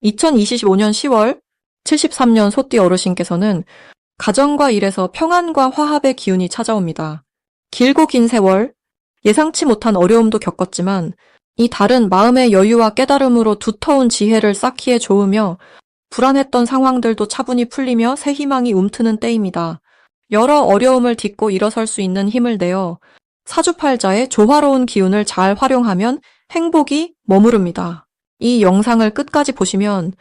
2025년 10월 73년 소띠 어르신께서는 가정과 일에서 평안과 화합의 기운이 찾아옵니다. 길고 긴 세월, 예상치 못한 어려움도 겪었지만 이 달은 마음의 여유와 깨달음으로 두터운 지혜를 쌓기에 좋으며 불안했던 상황들도 차분히 풀리며 새 희망이 움트는 때입니다. 여러 어려움을 딛고 일어설 수 있는 힘을 내어 사주팔자의 조화로운 기운을 잘 활용하면 행복이 머무릅니다. 이 영상을 끝까지 보시면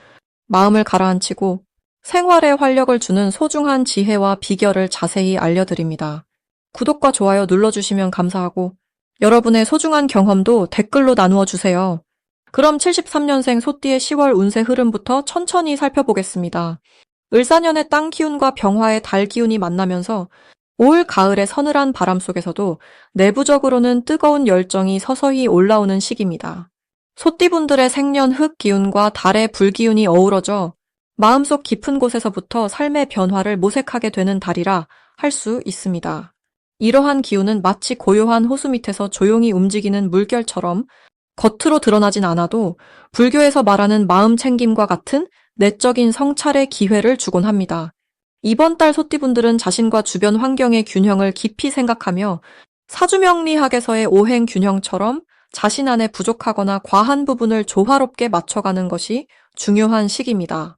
마음을 가라앉히고 생활에 활력을 주는 소중한 지혜와 비결을 자세히 알려드립니다. 구독과 좋아요 눌러주시면 감사하고 여러분의 소중한 경험도 댓글로 나누어 주세요. 그럼 73년생 소띠의 10월 운세 흐름부터 천천히 살펴보겠습니다. 을사년의 땅 기운과 병화의 달 기운이 만나면서 올 가을의 서늘한 바람 속에서도 내부적으로는 뜨거운 열정이 서서히 올라오는 시기입니다. 소띠분들의 생년 흙 기운과 달의 불 기운이 어우러져 마음속 깊은 곳에서부터 삶의 변화를 모색하게 되는 달이라 할 수 있습니다. 이러한 기운은 마치 고요한 호수 밑에서 조용히 움직이는 물결처럼 겉으로 드러나진 않아도 불교에서 말하는 마음 챙김과 같은 내적인 성찰의 기회를 주곤 합니다. 이번 달 소띠분들은 자신과 주변 환경의 균형을 깊이 생각하며 사주명리학에서의 오행 균형처럼 자신 안에 부족하거나 과한 부분을 조화롭게 맞춰가는 것이 중요한 시기입니다.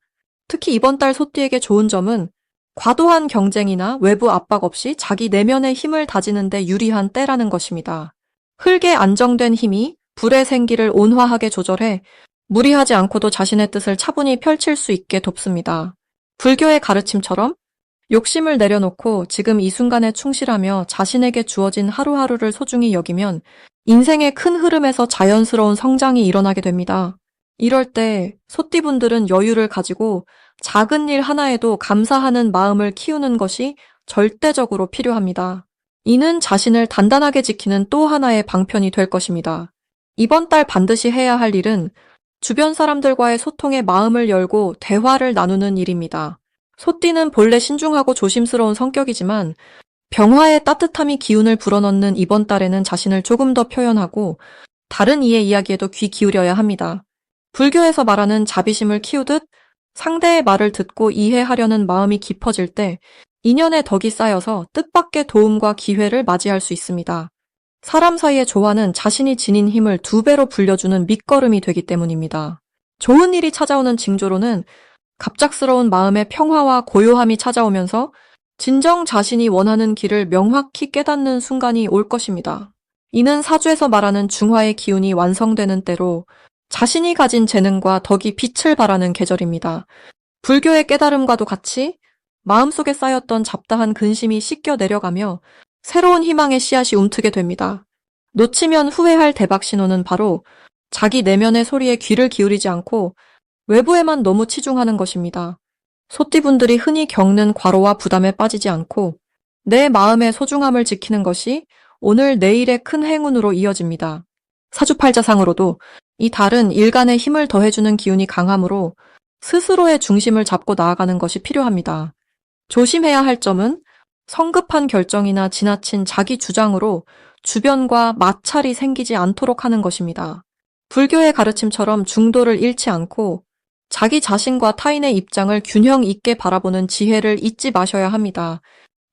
특히 이번 달 소띠에게 좋은 점은 과도한 경쟁이나 외부 압박 없이 자기 내면의 힘을 다지는 데 유리한 때라는 것입니다. 흙의 안정된 힘이 불의 생기를 온화하게 조절해 무리하지 않고도 자신의 뜻을 차분히 펼칠 수 있게 돕습니다. 불교의 가르침처럼 욕심을 내려놓고 지금 이 순간에 충실하며 자신에게 주어진 하루하루를 소중히 여기면 인생의 큰 흐름에서 자연스러운 성장이 일어나게 됩니다. 이럴 때 소띠분들은 여유를 가지고 작은 일 하나에도 감사하는 마음을 키우는 것이 절대적으로 필요합니다. 이는 자신을 단단하게 지키는 또 하나의 방편이 될 것입니다. 이번 달 반드시 해야 할 일은 주변 사람들과의 소통에 마음을 열고 대화를 나누는 일입니다. 소띠는 본래 신중하고 조심스러운 성격이지만 병화의 따뜻함이 기운을 불어넣는 이번 달에는 자신을 조금 더 표현하고 다른 이의 이야기에도 귀 기울여야 합니다. 불교에서 말하는 자비심을 키우듯 상대의 말을 듣고 이해하려는 마음이 깊어질 때 인연의 덕이 쌓여서 뜻밖의 도움과 기회를 맞이할 수 있습니다. 사람 사이의 조화는 자신이 지닌 힘을 2배로 불려주는 밑거름이 되기 때문입니다. 좋은 일이 찾아오는 징조로는 갑작스러운 마음의 평화와 고요함이 찾아오면서 진정 자신이 원하는 길을 명확히 깨닫는 순간이 올 것입니다. 이는 사주에서 말하는 중화의 기운이 완성되는 때로 자신이 가진 재능과 덕이 빛을 발하는 계절입니다. 불교의 깨달음과도 같이 마음속에 쌓였던 잡다한 근심이 씻겨 내려가며 새로운 희망의 씨앗이 움트게 됩니다. 놓치면 후회할 대박 신호는 바로 자기 내면의 소리에 귀를 기울이지 않고 외부에만 너무 치중하는 것입니다. 소띠분들이 흔히 겪는 과로와 부담에 빠지지 않고 내 마음의 소중함을 지키는 것이 오늘 내일의 큰 행운으로 이어집니다. 사주팔자상으로도 이 달은 일간의 힘을 더해주는 기운이 강하므로 스스로의 중심을 잡고 나아가는 것이 필요합니다. 조심해야 할 점은 성급한 결정이나 지나친 자기 주장으로 주변과 마찰이 생기지 않도록 하는 것입니다. 불교의 가르침처럼 중도를 잃지 않고 자기 자신과 타인의 입장을 균형 있게 바라보는 지혜를 잊지 마셔야 합니다.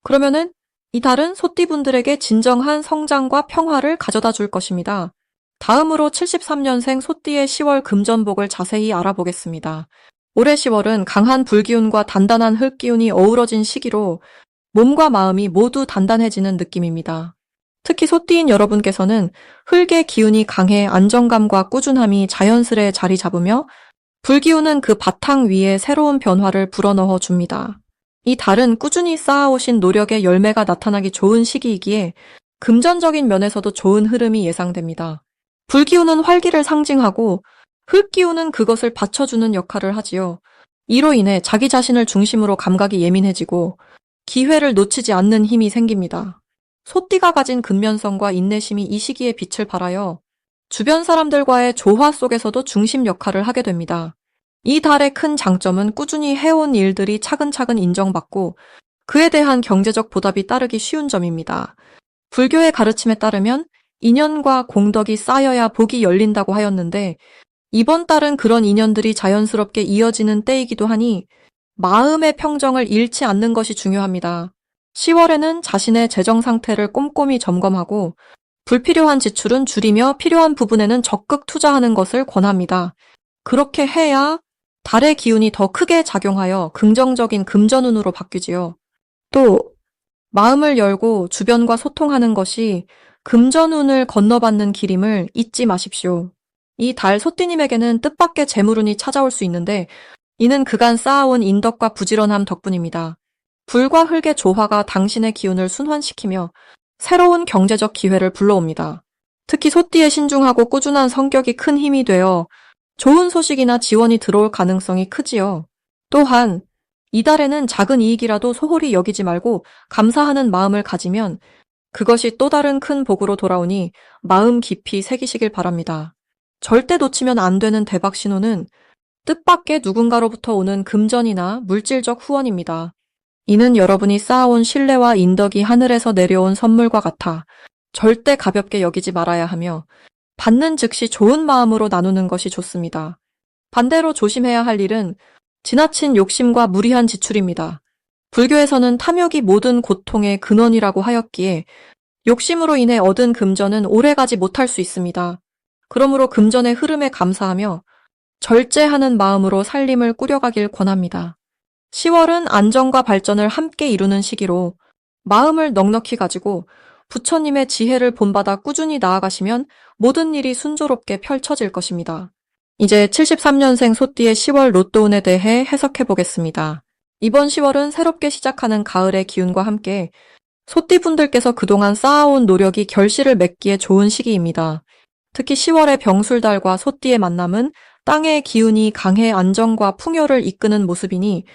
그러면은 이 달은 소띠분들에게 진정한 성장과 평화를 가져다 줄 것입니다. 다음으로 73년생 소띠의 10월 금전복을 자세히 알아보겠습니다. 올해 10월은 강한 불기운과 단단한 흙기운이 어우러진 시기로 몸과 마음이 모두 단단해지는 느낌입니다. 특히 소띠인 여러분께서는 흙의 기운이 강해 안정감과 꾸준함이 자연스레 자리 잡으며 불기운은 그 바탕 위에 새로운 변화를 불어넣어 줍니다. 이 달은 꾸준히 쌓아오신 노력의 열매가 나타나기 좋은 시기이기에 금전적인 면에서도 좋은 흐름이 예상됩니다. 불기운은 활기를 상징하고 흙기운은 그것을 받쳐주는 역할을 하지요. 이로 인해 자기 자신을 중심으로 감각이 예민해지고 기회를 놓치지 않는 힘이 생깁니다. 소띠가 가진 근면성과 인내심이 이 시기에 빛을 발하여 주변 사람들과의 조화 속에서도 중심 역할을 하게 됩니다. 이 달의 큰 장점은 꾸준히 해온 일들이 차근차근 인정받고 그에 대한 경제적 보답이 따르기 쉬운 점입니다. 불교의 가르침에 따르면 인연과 공덕이 쌓여야 복이 열린다고 하였는데 이번 달은 그런 인연들이 자연스럽게 이어지는 때이기도 하니 마음의 평정을 잃지 않는 것이 중요합니다. 10월에는 자신의 재정 상태를 꼼꼼히 점검하고 불필요한 지출은 줄이며 필요한 부분에는 적극 투자하는 것을 권합니다. 그렇게 해야 달의 기운이 더 크게 작용하여 긍정적인 금전운으로 바뀌지요. 또 마음을 열고 주변과 소통하는 것이 금전운을 건너받는 길임을 잊지 마십시오. 이 달 소띠님에게는 뜻밖의 재물운이 찾아올 수 있는데 이는 그간 쌓아온 인덕과 부지런함 덕분입니다. 불과 흙의 조화가 당신의 기운을 순환시키며 새로운 경제적 기회를 불러옵니다. 특히 소띠의 신중하고 꾸준한 성격이 큰 힘이 되어 좋은 소식이나 지원이 들어올 가능성이 크지요. 또한 이달에는 작은 이익이라도 소홀히 여기지 말고 감사하는 마음을 가지면 그것이 또 다른 큰 복으로 돌아오니 마음 깊이 새기시길 바랍니다. 절대 놓치면 안 되는 대박 신호는 뜻밖의 누군가로부터 오는 금전이나 물질적 후원입니다. 이는 여러분이 쌓아온 신뢰와 인덕이 하늘에서 내려온 선물과 같아 절대 가볍게 여기지 말아야 하며 받는 즉시 좋은 마음으로 나누는 것이 좋습니다. 반대로 조심해야 할 일은 지나친 욕심과 무리한 지출입니다. 불교에서는 탐욕이 모든 고통의 근원이라고 하였기에 욕심으로 인해 얻은 금전은 오래가지 못할 수 있습니다. 그러므로 금전의 흐름에 감사하며 절제하는 마음으로 살림을 꾸려가길 권합니다. 10월은 안정과 발전을 함께 이루는 시기로 마음을 넉넉히 가지고 부처님의 지혜를 본받아 꾸준히 나아가시면 모든 일이 순조롭게 펼쳐질 것입니다. 이제 73년생 소띠의 10월 로또운에 대해 해석해 보겠습니다. 이번 10월은 새롭게 시작하는 가을의 기운과 함께 소띠분들께서 그동안 쌓아온 노력이 결실을 맺기에 좋은 시기입니다. 특히 10월의 병술달과 소띠의 만남은 땅의 기운이 강해 안정과 풍요를 이끄는 모습이니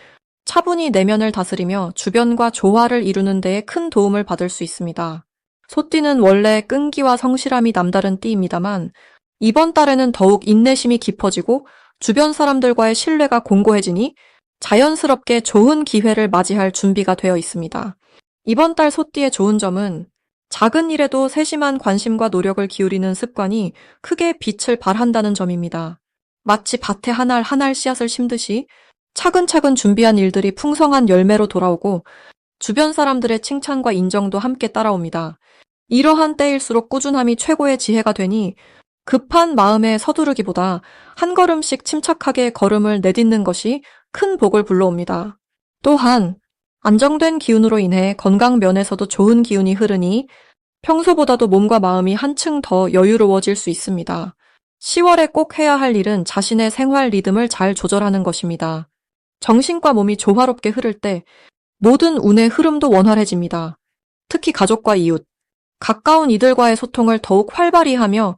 차분히 내면을 다스리며 주변과 조화를 이루는 데에 큰 도움을 받을 수 있습니다. 소띠는 원래 끈기와 성실함이 남다른 띠입니다만 이번 달에는 더욱 인내심이 깊어지고 주변 사람들과의 신뢰가 공고해지니 자연스럽게 좋은 기회를 맞이할 준비가 되어 있습니다. 이번 달 소띠의 좋은 점은 작은 일에도 세심한 관심과 노력을 기울이는 습관이 크게 빛을 발한다는 점입니다. 마치 밭에 한 알 한 알 씨앗을 심듯이 차근차근 준비한 일들이 풍성한 열매로 돌아오고 주변 사람들의 칭찬과 인정도 함께 따라옵니다. 이러한 때일수록 꾸준함이 최고의 지혜가 되니 급한 마음에 서두르기보다 한 걸음씩 침착하게 걸음을 내딛는 것이 큰 복을 불러옵니다. 또한 안정된 기운으로 인해 건강 면에서도 좋은 기운이 흐르니 평소보다도 몸과 마음이 한층 더 여유로워질 수 있습니다. 10월에 꼭 해야 할 일은 자신의 생활 리듬을 잘 조절하는 것입니다. 정신과 몸이 조화롭게 흐를 때 모든 운의 흐름도 원활해집니다. 특히 가족과 이웃, 가까운 이들과의 소통을 더욱 활발히 하며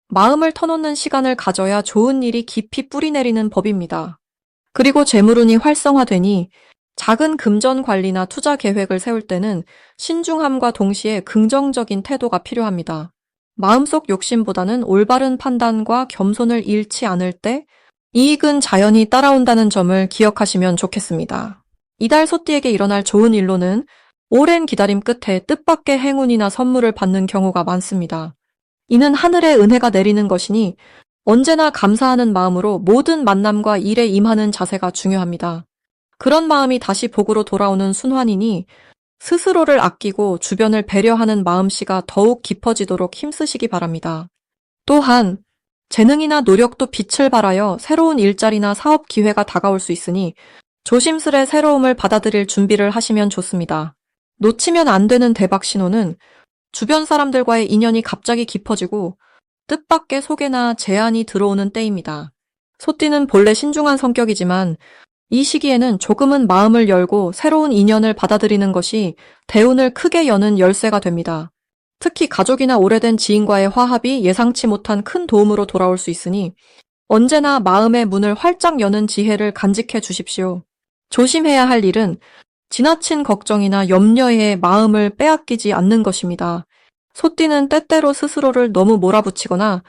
마음을 터놓는 시간을 가져야 좋은 일이 깊이 뿌리내리는 법입니다. 그리고 재물운이 활성화되니 작은 금전 관리나 투자 계획을 세울 때는 신중함과 동시에 긍정적인 태도가 필요합니다. 마음속 욕심보다는 올바른 판단과 겸손을 잃지 않을 때 이익은 자연히 따라온다는 점을 기억하시면 좋겠습니다. 이달 소띠에게 일어날 좋은 일로는 오랜 기다림 끝에 뜻밖의 행운이나 선물을 받는 경우가 많습니다. 이는 하늘의 은혜가 내리는 것이니 언제나 감사하는 마음으로 모든 만남과 일에 임하는 자세가 중요합니다. 그런 마음이 다시 복으로 돌아오는 순환이니 스스로를 아끼고 주변을 배려하는 마음씨가 더욱 깊어지도록 힘쓰시기 바랍니다. 또한 재능이나 노력도 빛을 발하여 새로운 일자리나 사업 기회가 다가올 수 있으니 조심스레 새로움을 받아들일 준비를 하시면 좋습니다. 놓치면 안 되는 대박 신호는 주변 사람들과의 인연이 갑자기 깊어지고 뜻밖의 소개나 제안이 들어오는 때입니다. 소띠는 본래 신중한 성격이지만 이 시기에는 조금은 마음을 열고 새로운 인연을 받아들이는 것이 대운을 크게 여는 열쇠가 됩니다. 특히 가족이나 오래된 지인과의 화합이 예상치 못한 큰 도움으로 돌아올 수 있으니 언제나 마음의 문을 활짝 여는 지혜를 간직해 주십시오. 조심해야 할 일은 지나친 걱정이나 염려에 마음을 빼앗기지 않는 것입니다. 소띠는 때때로 스스로를 너무 몰아붙이거나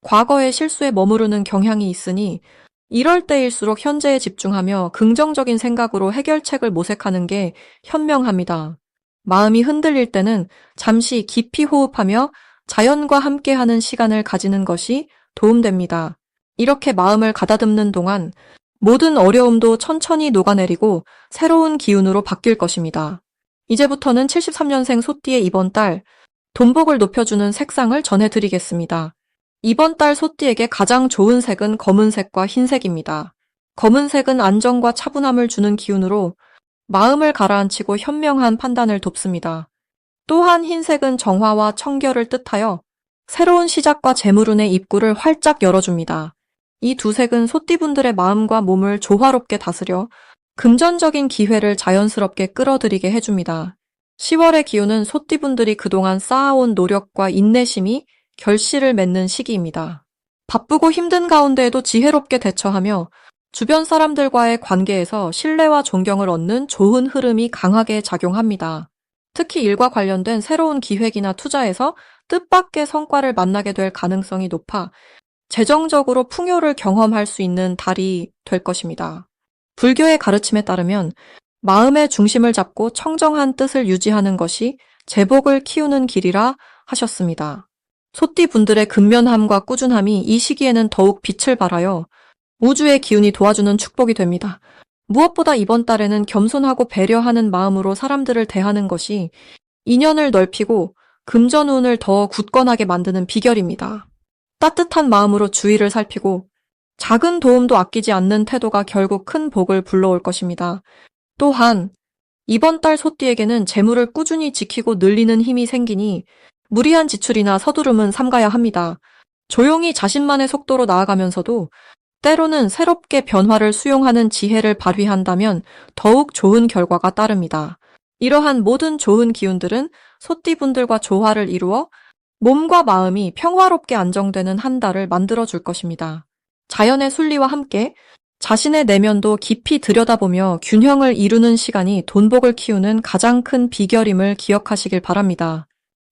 과거의 실수에 머무르는 경향이 있으니 이럴 때일수록 현재에 집중하며 긍정적인 생각으로 해결책을 모색하는 게 현명합니다. 마음이 흔들릴 때는 잠시 깊이 호흡하며 자연과 함께하는 시간을 가지는 것이 도움됩니다. 이렇게 마음을 가다듬는 동안 모든 어려움도 천천히 녹아내리고 새로운 기운으로 바뀔 것입니다. 이제부터는 73년생 소띠의 이번 달 돈복을 높여주는 색상을 전해드리겠습니다. 이번 달 소띠에게 가장 좋은 색은 검은색과 흰색입니다. 검은색은 안정과 차분함을 주는 기운으로 마음을 가라앉히고 현명한 판단을 돕습니다. 또한 흰색은 정화와 청결을 뜻하여 새로운 시작과 재물운의 입구를 활짝 열어줍니다. 이 두 색은 소띠분들의 마음과 몸을 조화롭게 다스려 금전적인 기회를 자연스럽게 끌어들이게 해줍니다. 10월의 기운은 소띠분들이 그동안 쌓아온 노력과 인내심이 결실을 맺는 시기입니다. 바쁘고 힘든 가운데에도 지혜롭게 대처하며 주변 사람들과의 관계에서 신뢰와 존경을 얻는 좋은 흐름이 강하게 작용합니다. 특히 일과 관련된 새로운 기획이나 투자에서 뜻밖의 성과를 만나게 될 가능성이 높아 재정적으로 풍요를 경험할 수 있는 달이 될 것입니다. 불교의 가르침에 따르면 마음의 중심을 잡고 청정한 뜻을 유지하는 것이 재복을 키우는 길이라 하셨습니다. 소띠 분들의 근면함과 꾸준함이 이 시기에는 더욱 빛을 발하여 우주의 기운이 도와주는 축복이 됩니다. 무엇보다 이번 달에는 겸손하고 배려하는 마음으로 사람들을 대하는 것이 인연을 넓히고 금전운을 더 굳건하게 만드는 비결입니다. 따뜻한 마음으로 주위를 살피고 작은 도움도 아끼지 않는 태도가 결국 큰 복을 불러올 것입니다. 또한 이번 달 소띠에게는 재물을 꾸준히 지키고 늘리는 힘이 생기니 무리한 지출이나 서두름은 삼가야 합니다. 조용히 자신만의 속도로 나아가면서도 때로는 새롭게 변화를 수용하는 지혜를 발휘한다면 더욱 좋은 결과가 따릅니다. 이러한 모든 좋은 기운들은 소띠분들과 조화를 이루어 몸과 마음이 평화롭게 안정되는 한 달을 만들어줄 것입니다. 자연의 순리와 함께 자신의 내면도 깊이 들여다보며 균형을 이루는 시간이 돈복을 키우는 가장 큰 비결임을 기억하시길 바랍니다.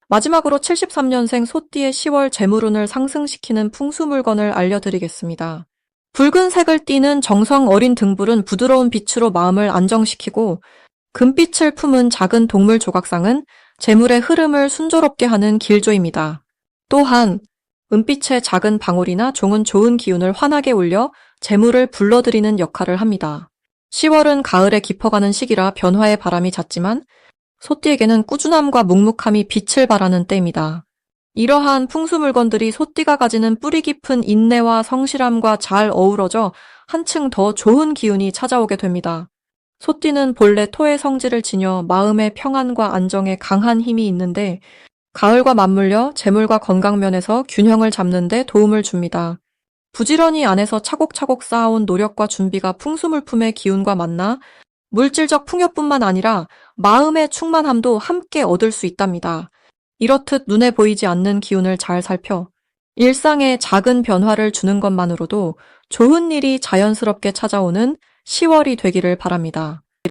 마지막으로 73년생 소띠의 10월 재물운을 상승시키는 풍수물건을 알려드리겠습니다. 붉은색을 띠는 정성 어린 등불은 부드러운 빛으로 마음을 안정시키고 금빛을 품은 작은 동물 조각상은 재물의 흐름을 순조롭게 하는 길조입니다. 또한 은빛의 작은 방울이나 종은 좋은 기운을 환하게 올려 재물을 불러들이는 역할을 합니다. 10월은 가을에 깊어가는 시기라 변화의 바람이 잦지만 소띠에게는 꾸준함과 묵묵함이 빛을 발하는 때입니다. 이러한 풍수물건들이 소띠가 가지는 뿌리 깊은 인내와 성실함과 잘 어우러져 한층 더 좋은 기운이 찾아오게 됩니다. 소띠는 본래 토의 성질을 지녀 마음의 평안과 안정에 강한 힘이 있는데 가을과 맞물려 재물과 건강 면에서 균형을 잡는 데 도움을 줍니다. 부지런히 안에서 차곡차곡 쌓아온 노력과 준비가 풍수물품의 기운과 만나 물질적 풍요뿐만 아니라 마음의 충만함도 함께 얻을 수 있답니다. 이렇듯 눈에 보이지 않는 기운을 잘 살펴 일상에 작은 변화를 주는 것만으로도 좋은 일이 자연스럽게 찾아오는 10월이 되기를 바랍니다.